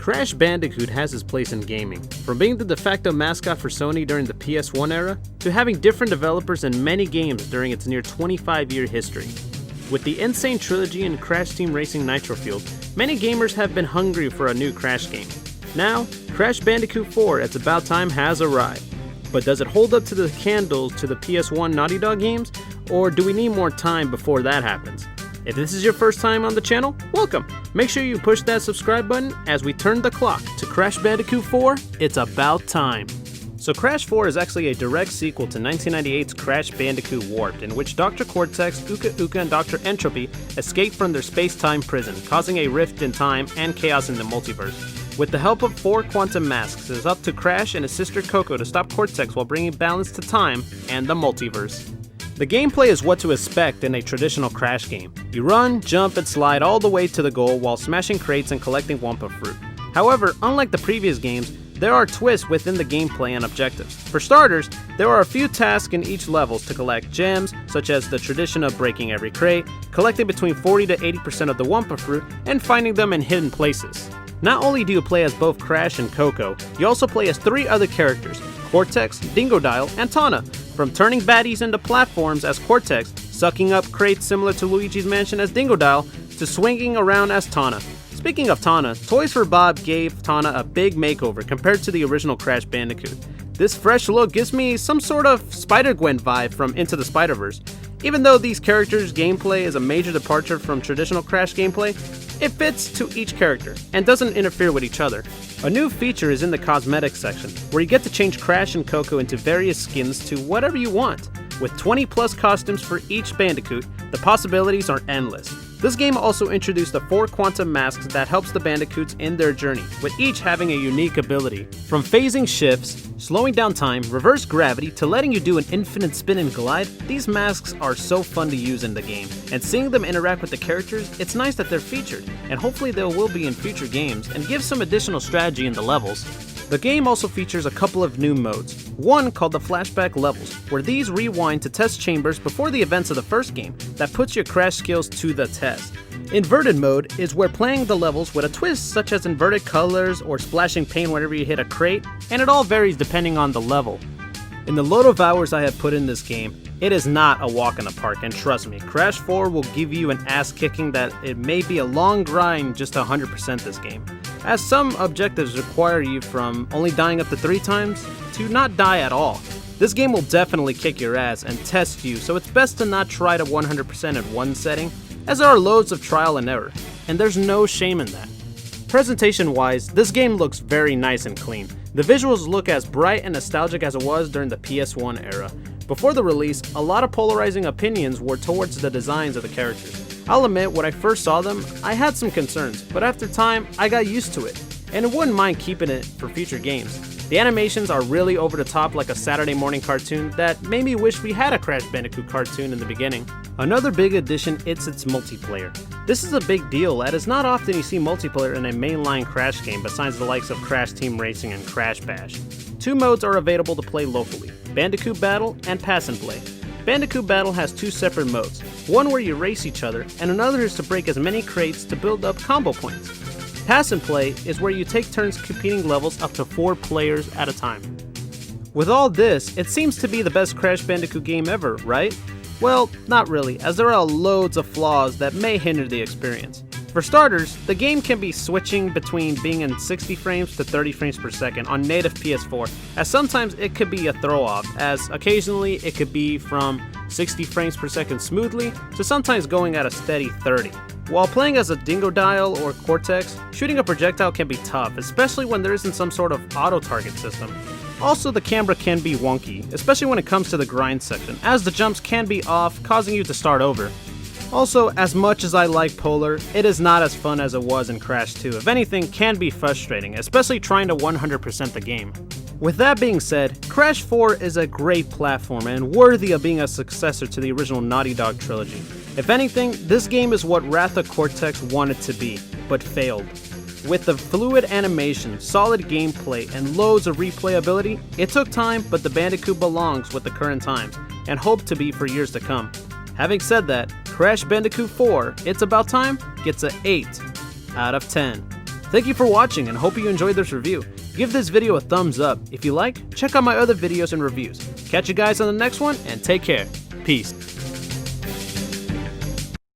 Crash Bandicoot has its place in gaming, from being the de facto mascot for Sony during the PS1 era, to having different developers in many games during its near 25-year history. With the insane trilogy and Crash Team Racing Nitro Fueled, many gamers have been hungry for a new Crash game. Now, Crash Bandicoot 4 It's About Time has arrived. But does it hold up to the candles to the PS1 Naughty Dog games, or do we need more time before that happens? If this is your first time on the channel, welcome! Make sure you push that subscribe button as we turn the clock to Crash Bandicoot 4 It's About Time. So Crash 4 is actually a direct sequel to 1998's Crash Bandicoot Warped, in which Dr. Cortex, Uka Uka, and Dr. Entropy escape from their space-time prison, causing a rift in time and chaos in the multiverse. With the help of 4 quantum masks, it is up to Crash and his sister Coco to stop Cortex while bringing balance to time and the multiverse. The gameplay is what to expect in a traditional Crash game. You run, jump, and slide all the way to the goal while smashing crates and collecting Wumpa Fruit. However, unlike the previous games, there are twists within the gameplay and objectives. For starters, there are a few tasks in each level to collect gems, such as the tradition of breaking every crate, collecting between 40 to 80% of the Wumpa Fruit, and finding them in hidden places. Not only do you play as both Crash and Coco, you also play as 3 other characters, Cortex, Dingodile, and Tawna, from turning baddies into platforms as Cortex, sucking up crates similar to Luigi's Mansion as Dingodile, to swinging around as Tawna. Speaking of Tawna, Toys for Bob gave Tawna a big makeover compared to the original Crash Bandicoot. This fresh look gives me some sort of Spider-Gwen vibe from Into the Spider-Verse. Even though these characters' gameplay is a major departure from traditional Crash gameplay, it fits to each character and doesn't interfere with each other. A new feature is in the cosmetics section, where you get to change Crash and Coco into various skins to whatever you want. With 20 plus costumes for each Bandicoot, the possibilities are endless. This game also introduced the 4 quantum masks that helps the Bandicoots in their journey, with each having a unique ability. From phasing shifts, slowing down time, reverse gravity, to letting you do an infinite spin and glide, these masks are so fun to use in the game, and seeing them interact with the characters, it's nice that they're featured, and hopefully they will be in future games and give some additional strategy in the levels. The game also features a couple of new modes, one called the Flashback Levels, where these rewind to test chambers before the events of the first game that puts your Crash skills to the test. Inverted mode is where playing the levels with a twist such as inverted colors or splashing paint whenever you hit a crate, and it all varies depending on the level. In the load of hours I have put in this game, it is not a walk in the park, and trust me, Crash 4 will give you an ass kicking that it may be a long grind just to 100% this game, as some objectives require you from only dying up to 3 times to not die at all. This game will definitely kick your ass and test you, so it's best to not try to 100% in one setting, as there are loads of trial and error, and there's no shame in that. Presentation wise, this game looks very nice and clean. The visuals look as bright and nostalgic as it was during the PS1 era. Before the release, a lot of polarizing opinions were towards the designs of the characters. I'll admit, when I first saw them, I had some concerns, but after time, I got used to it, and I wouldn't mind keeping it for future games. The animations are really over the top, like a Saturday morning cartoon that made me wish we had a Crash Bandicoot cartoon in the beginning. Another big addition is its multiplayer. This is a big deal, as it's not often you see multiplayer in a mainline Crash game besides the likes of Crash Team Racing and Crash Bash. 2 modes are available to play locally, Bandicoot Battle and Pass and Play. Bandicoot Battle has 2 separate modes, one where you race each other, and another is to break as many crates to build up combo points. Pass and Play is where you take turns competing levels up to 4 players at a time. With all this, it seems to be the best Crash Bandicoot game ever, right? Well, not really, as there are loads of flaws that may hinder the experience. For starters, the game can be switching between being in 60 frames to 30 frames per second on native PS4, as sometimes it could be a throw-off, as occasionally it could be from 60 frames per second smoothly to sometimes going at a steady 30. While playing as a Dingodile or Cortex, shooting a projectile can be tough, especially when there isn't some sort of auto-target system. Also, the camera can be wonky, especially when it comes to the grind section, as the jumps can be off, causing you to start over. Also, as much as I like Polar, it is not as fun as it was in Crash 2. If anything, can be frustrating, especially trying to 100% the game. With that being said, Crash 4 is a great platform and worthy of being a successor to the original Naughty Dog trilogy. If anything, this game is what Wrath of Cortex wanted to be, but failed. With the fluid animation, solid gameplay, and loads of replayability, it took time, but the Bandicoot belongs with the current times, and hope to be for years to come. Having said that, Crash Bandicoot 4 It's About Time gets an 8 out of 10. Thank you for watching and hope you enjoyed this review. Give this video a thumbs up. If you like, check out my other videos and reviews. Catch you guys on the next one and take care. Peace.